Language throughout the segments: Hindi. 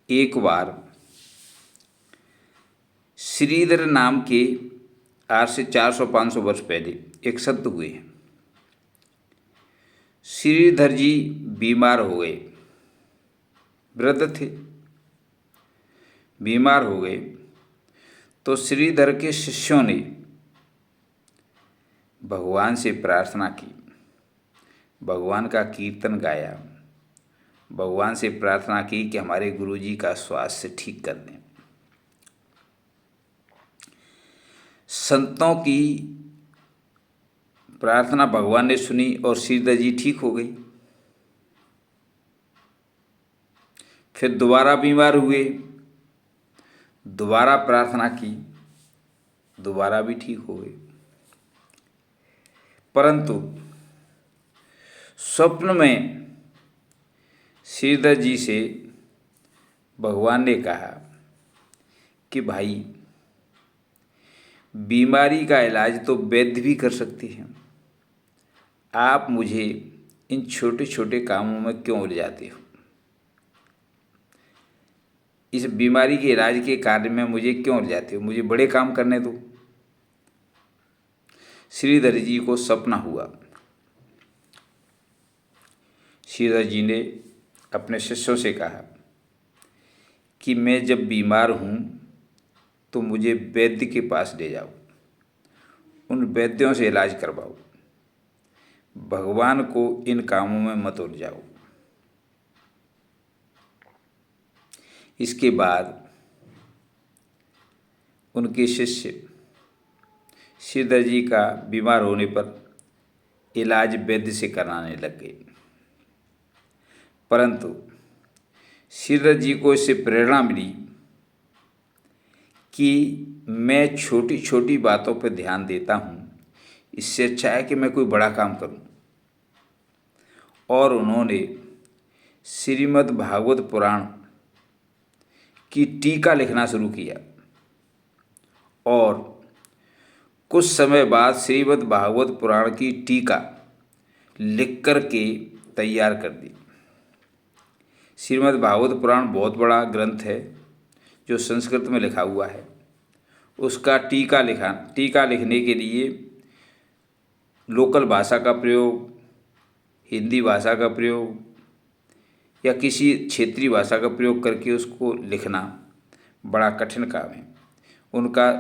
एक बार श्रीधर नाम के आज से 400-500 वर्ष पहले एक संत हुए। श्रीधर जी बीमार हो गए, वृद्ध थे, बीमार हो गए। तो श्रीधर के शिष्यों ने भगवान से प्रार्थना की, भगवान का कीर्तन गाया, भगवान से प्रार्थना की कि हमारे गुरुजी का स्वास्थ्य ठीक कर दें। संतों की प्रार्थना भगवान ने सुनी और श्रीधर जी ठीक हो गई। फिर दोबारा बीमार हुए, दोबारा प्रार्थना की, दोबारा भी ठीक हो गए। परंतु स्वप्न में श्रीधर जी से भगवान ने कहा कि भाई, बीमारी का इलाज तो वैद्य भी कर सकते हैं, आप मुझे इन छोटे छोटे कामों में क्यों उलझाते हो? इस बीमारी के इलाज के कार्य में मुझे क्यों उलझाते हो? मुझे बड़े काम करने दो। श्रीधर जी को सपना हुआ। श्रीधर जी ने अपने शिष्यों से कहा कि मैं जब बीमार हूँ तो मुझे वैद्य के पास ले जाओ, उन वैद्यों से इलाज करवाओ, भगवान को इन कामों में मत उलझाओ। इसके बाद उनके शिष्य श्रीधर जी का बीमार होने पर इलाज वैद्य से कराने लग गए। परंतु श्रीधर जी को इससे प्रेरणा मिली कि मैं छोटी छोटी बातों पर ध्यान देता हूँ, इससे अच्छा है कि मैं कोई बड़ा काम करूँ। और उन्होंने श्रीमद् भागवत पुराण की टीका लिखना शुरू किया और कुछ समय बाद श्रीमद् भागवत पुराण की टीका लिख कर के तैयार कर दी। श्रीमद् भागवत पुराण बहुत बड़ा ग्रंथ है जो संस्कृत में लिखा हुआ है। उसका टीका लिखने के लिए लोकल भाषा का प्रयोग, हिंदी भाषा का प्रयोग या किसी क्षेत्रीय भाषा का प्रयोग करके उसको लिखना बड़ा कठिन काम है। उनका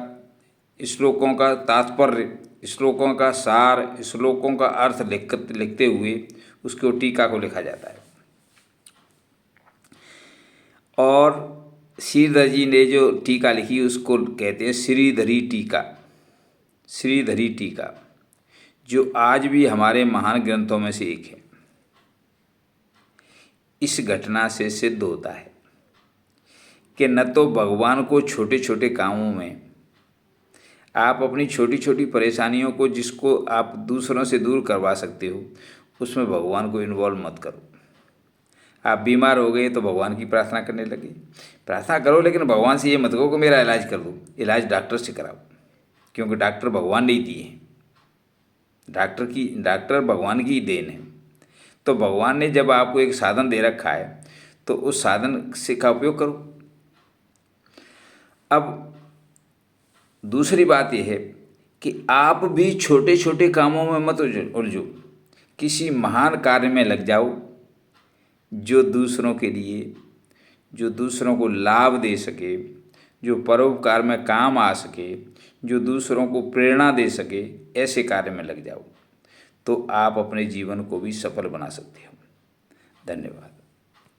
श्लोकों का तात्पर्य, श्लोकों का सार, श्लोकों का अर्थ लिखते हुए उसको टीका को लिखा जाता है। और श्रीधर जी ने जो टीका लिखी उसको कहते हैं श्रीधरी टीका। श्रीधरी टीका जो आज भी हमारे महान ग्रंथों में से एक है। इस घटना से सिद्ध होता है कि न तो भगवान को छोटे छोटे कामों में, आप अपनी छोटी छोटी परेशानियों को जिसको आप दूसरों से दूर करवा सकते हो, उसमें भगवान को इन्वॉल्व मत करो। आप बीमार हो गए तो भगवान की प्रार्थना करने लगे, प्रार्थना करो, लेकिन भगवान से ये मत कहो कि मेरा इलाज कर दो। इलाज डॉक्टर से कराओ, क्योंकि डॉक्टर भगवान ने ही दिए हैं। डॉक्टर भगवान की ही देन है। तो भगवान ने जब आपको एक साधन दे रखा है तो उस साधन से का उपयोग करो। अब दूसरी बात यह है कि आप भी छोटे छोटे कामों में मत उलझो, किसी महान कार्य में लग जाओ जो दूसरों के लिए, जो दूसरों को लाभ दे सके, जो परोपकार में काम आ सके, जो दूसरों को प्रेरणा दे सके, ऐसे कार्य में लग जाओ तो आप अपने जीवन को भी सफल बना सकते हो। धन्यवाद।